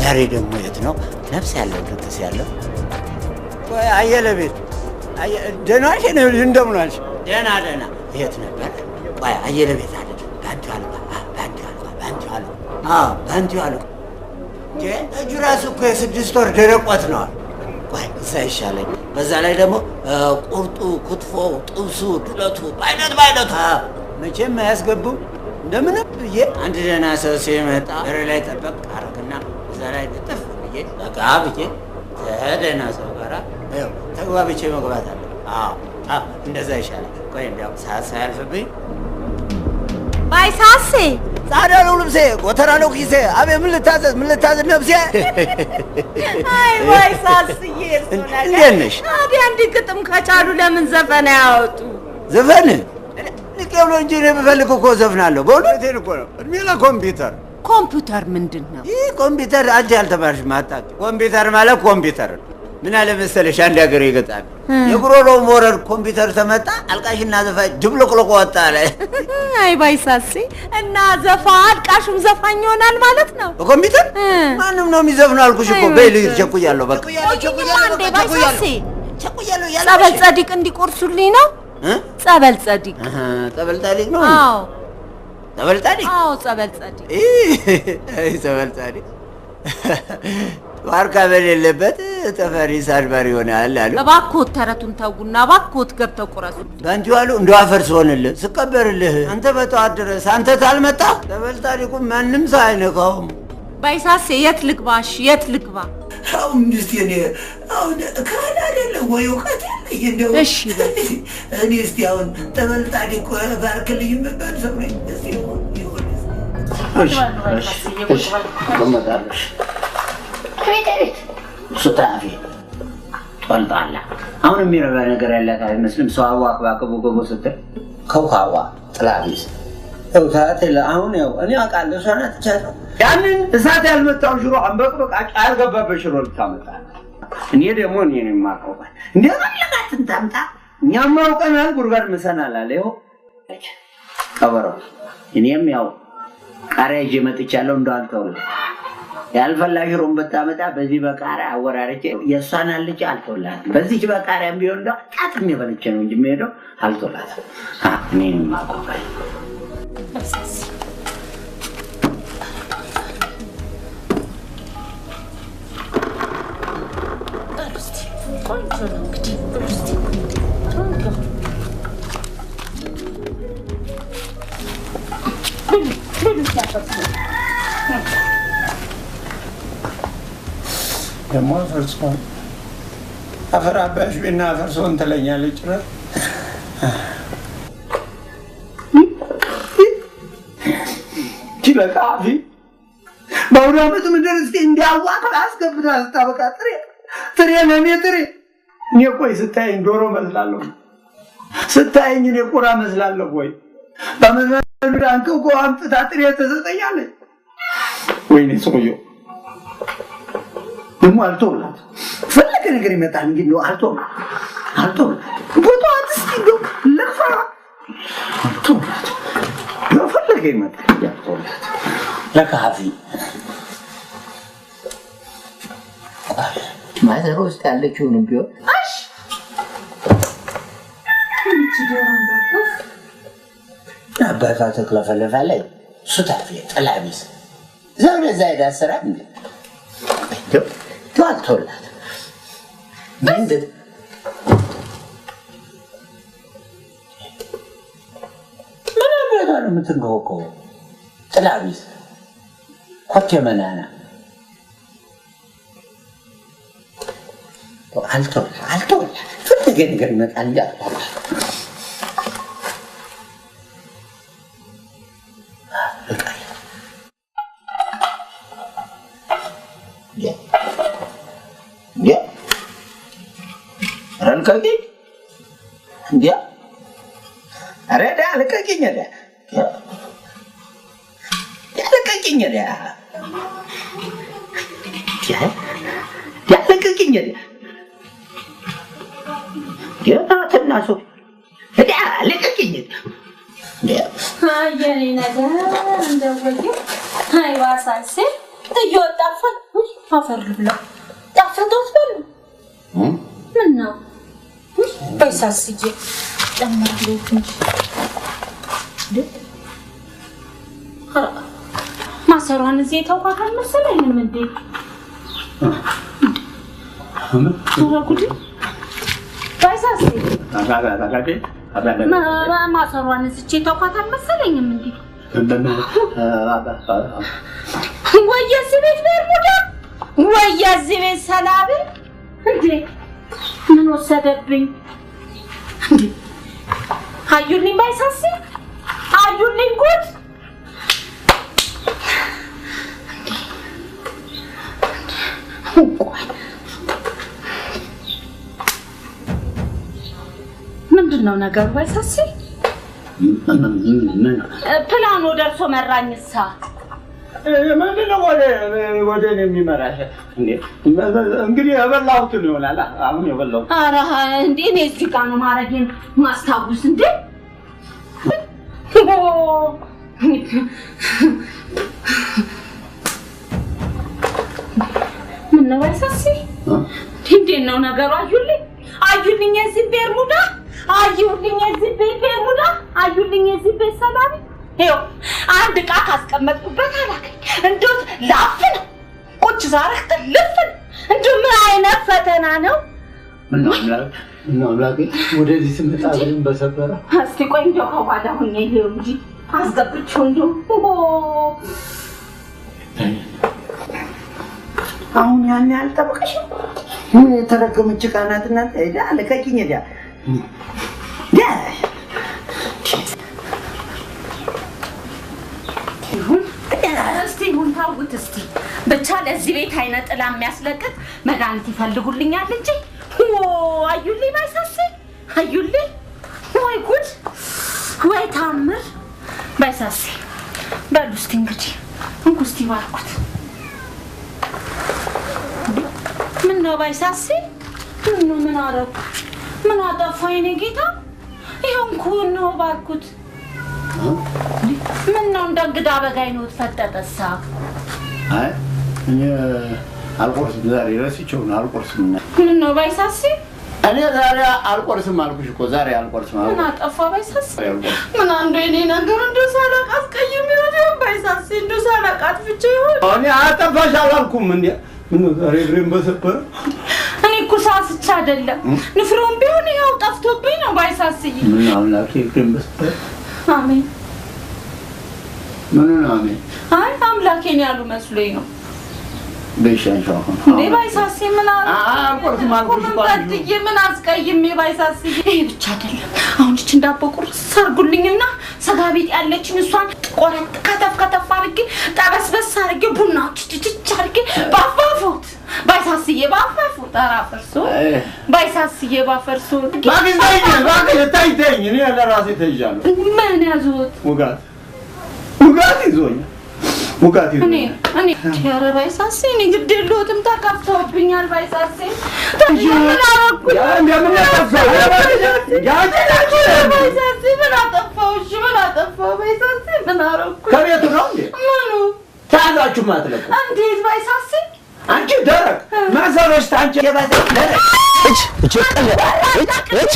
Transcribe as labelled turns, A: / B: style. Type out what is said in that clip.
A: ዛሬ ደግሞ የት ነው ነፍስ ያለው ድግስ ያለው? ወይ አየለ ቤት ደህና ነሽ? እንደምን ዋልሽ? ደህና የት ነበር? ወይ አየለ ቤት አለ ባንቱ አልባ እጁ ራሱ እኮ የ6 ወር ደረቆት ነው። ቆይ እዛ ይሻለኝ። በዛ ላይ ደግሞ ቁርጡ፣ ክትፎ፣ ጥብሱ፣ ዱለቱ በአይነቱ መቼም አያስገቡም። እንደምንም ብዬ አንድ ደህና ሰው ሲመጣ በር ላይ ጠበቅ አረግና እዛ ላይ ጥፍ ብዬ በቃ ብዬ ከደህና ሰው ጋራ ተግባብቼ መግባት አለ። እንደዛ ይሻላል። ቆይ እንዲያው ሰዓት ሳያልፍብኝ
B: ባይሳሴ
A: ጻዳ ነው ልብሴ፣ ጎተራ ነው ኪሴ። አቤት ምን ልታዘዝ ነፍሴ?
B: አይ ባይሳስዬ
A: እንዴት ነሽ?
B: ታዲያ አንድ ግጥም ከቻሉ ለምን ዘፈን ያወጡ?
A: ዘፈን ንቄ ብሎ እንጂ እኔ ብፈልግ እኮ ዘፍናለሁ። በእውነቴን እኮ ነው። እድሜ
B: ኮምፒውተር ምንድን ነው?
A: ይህ ኮምፒውተር አንቺ ያልተማርሽም አታውቂ። ኮምፒውተር ማለት ኮምፒውተር ነው። ምን አለ መሰለሽ አንድ ሀገር ይገጣል የጉሮሮ ሞረድ ኮምፒውተር ተመጣ አልቃሽና ዘፋኝ ድብልቅልቆ ወጣ አለ።
B: አይ ባይሳሴ እና አልቃሹም ዘፋኝ ይሆናል ማለት ነው
A: በኮምፒውተር? ማንም ነው የሚዘፍነው አልኩሽ እኮ። በይ ልሂድ፣ ቸኩያለሁ። በቃ
B: ባይሳሴ ጸበል ጸዲቅ እንዲቆርሱልኝ ነው። ጸበል ጸዲቅ
A: ነው? አዎ ጸበል ጸዲቅ። ጸበል ጸዲቅ ዋርካ በሌለበት ተፈሪ ሳድባር ይሆናል አሉ።
B: እባክዎት ተረቱን ተውና እባክዎት ገብተው ቁረሱ።
A: ባንቺ ዋሉ እንደው አፈር ስሆንልህ ስቀበርልህ አንተ በጠዋት ድረስ አንተ ታልመጣ ጸበል ጸዲቁ ማንም ሰው አይነካውም።
B: ባይሳሴ የት ልግባ?
A: አሁን እስቲ እኔ አሁን ካላ አይደለ ወይ ወቀት እንደው
B: እሺ
A: እኔ እስቲ አሁን ጸበል ጸዲቁ ባርክልኝ መባል ሰው ነኝ። እስቲ ይሁን እሺ ለማዳረሽ ሱታፊ ጦልጣላ አሁን የሚረባ ነገር ያላት አይመስልም። ሰው አዋቅባ ከቦጎቦ ስትል ከውካዋ ጥላቢስ እውታት አሁን ያው እኔ አውቃለሁ። እሷ ናት ቻለው ያንን እሳት ያልመጣው ሽሮ አንበቅበቅ ያልገባበት ሽሮ ልታመጣ እኔ ደግሞ እኔ ነኝ የማውቀው። እንደማለቃት እንታምጣ እኛም አውቀናል። ጉርጓድ መሰናል አለ ይኸው ቀበሮ። እኔም ያው ቃሪያ ይዤ መጥቻለሁ። እንደው አልተውልም ያልፈላ ሽሮን በታመጣ በዚህ በቃሪያ አወራረቼ የእሷን አልጭ አልተውላትም። በዚህ በቃሪያም ቢሆን እንደው ጣጥም የበለች ነው እንጂ የምሄደው አልተውላትም። እኔ ነኝ የማውቀው። ደግሞ ፈርሶን አፈር አባሽ ቤና ፈርሶን ትለኛለች። ኪለቃፊ በአውደ ዓመት ምድር እስቲ እንዲያዋቅር አስገብታ ስታበቃ ጥሬ ነኔ ጥሬ እኔ ቆይ ስታየኝ ዶሮ መስላለሁ፣ ስታየኝ እኔ ቁራ መስላለሁ። ወይ በመዝመድ አንከው እኮ አምጥታ ጥሬ ተሰጠኛለች። ወይኔ ሰውዬው ደግሞ አልተውላት ፈለገ ነገር ይመጣል እንጂ ነው አልተውላት ቦታው እስኪ ነው ለፋ አልተውላት ነው ፈለገ ይመጣል እንጂ አልተውላት ለካፊ ማዘር ውስጥ ያለችው ነው ቢሆን እሺ አባታ ተክለፈለፈለኝ ሱታፊ ጠላቢስ ዘውደ ዛይዳ ሰራ እንዴ ተዋልቶላት ምንድን ምን አባታ ነው የምትንገወቀው? ጥላቢስ ኮቴ መናና አልተውላት ፈለገ ነገር ይመጣል እንጂ አልተውላት Alkaki, dia, ada alkakinya dia, alkakinya dia, dia alkakinya dia tak termasuk, dia alkakinya dia.
B: Ayah ni nak anda bagi, hai wasasi, tu jual tak fun, ውይ አፈር ልብላ ጣፈጦት በሉ ምን ነው በሳስዬ ለማለት ነው ማሰሯን እዚህ ተውቃታል መሰለኝም እንዴ ተረጉዲ ባይሳስ ማሰሯን እዚህ ተውቃታል መሰለኝም እንዴ ወየስ ቤት በርሙዳ ወየስ ቤት ሰላም እንዴ ምን ወሰደብኝ እንዴ አዩልኝ ባይሳስ አዩልኝ ጉድ ምንድነው ነገሩ ባይሳስ ፕላኑ ደርሶ መራኝሳ
A: ምንድነው ወደ እኔ የሚመራሽ እንግዲህ የበላሁት ነው ይሆናል አሁን የበላሁት
B: ኧረ እንዴ እኔ እዚህ ጋር ነው ማረጌን ማስታውስ እንዴ ምን ነው ባይሳስ እንዴት ነው ነገሩ አዩልኝ እዚህ በርሙዳ አዩልኝ እዚህ በርሙዳ አዩልኝ እዚህ በሰላም ይኸው አንድ ዕቃ ካስቀመጥኩበት አላከኝ እንደው ላፍን ቁጭ ዛርክ ጥልፍን እንደው ምን አይነት ፈተና ነው
A: ነው ላቂ ወደዚህ ስመጣ ግን በሰበራ
B: እስቲ ቆይ እንደው ከኋላ ሆኜ ይሄው እንጂ አስገብቼው እንደው
A: አሁን ያን ያልጠበቀሽ ምን የተረገመች ቃናትና አይዳ ለከኪኝ ያ
B: እስቲ ታውት እስቲ ብቻ ለዚህ ቤት አይነ ጥላ የሚያስለቅቅ መድኃኒት ይፈልጉልኛል እንጂ አዩልኝ ባይሳስ አዩልኝ ወይ ጉድ ወይ ታምር ባይሳስ በሉ እስቲ እንግዲህ እንኩስቲ ባልኩት ምን ነው ባይሳስ ምን አረኩ ምን አጠፋሁ የኔ ጌታ ይሄን ኩን ነው ባልኩት ምን ነው እንደግዳ በጋይ ነው ተፈጠጠሳ
A: አይ እኔ አልቆርስም ዛሬ ረስቼው ነው አልቆርስም
B: ምን ነው ባይሳስ
A: እኔ ዛሬ አልቆርስም አልኩሽ እኮ ዛሬ አልቆርስም
B: ምን አጠፋሁ ባይሳስ ምን አንዱ የኔ ነገር እንደው ሳላቃት ቀይም ይወጣው ባይሳስ እንደው ሳላቃት ብቻ ይሆን
A: እኔ አጠፋሽ አላልኩም እንዴ ምን ዛሬ ብሬን በሰበረ
B: እኔ እኮ ሳስቻ አይደለም ንፍሮም ቢሆን ያው ጠፍቶብኝ ነው ባይሳስይ
A: ምን አምላኬ ብሬን በሰበረ
B: አሜን
A: ምን ነው አሜን
B: አይ አምላኬን ያሉ መስሎኝ ነው
A: በሻንሻው
B: እንዴ ባይሳስ ምን
A: አልቆርስም አልኩሽ
B: ባትዬ ምን አስቀይሜ ባይሳስ ይሄ ብቻ አይደለም አሁን እቺ እንዳቦቁር ሰርጉልኝና ሰጋቢት ያለችን እሷን ቆረጥ ከተፍ አድርጌ ጠበስበስ አድርጌ ቡና ጭጭጭ አድርጌ ባፋፉት ባይሳስዬ ባፋፉት አራፈርሶ ባይሳስዬ ባፈርሶ
A: ባግኝ ታይተኝ እኔ ለራሴ ተይዣለሁ
B: ምን ያዙት
A: ውጋት ይዞኛል ውጋት ይዞኛል
B: እኔ ኧረ ባይሳስ እኔ ግድ የለውም ተካፍተውብኛል ባይሳስ ምን አረኩ
A: ምን ያጠፋው
B: ባይሳስ ምን አጠፋው ባይሳስ ምን አረኩ
A: ከቤቱ ነው እንዴ
B: ምኑ
A: ታዛችሁ ማትለቁ
B: እንዴት ባይሳስ
A: አንቺ ደረቅ ማሰሮች ታንቺ የባሰ ደረቅ እች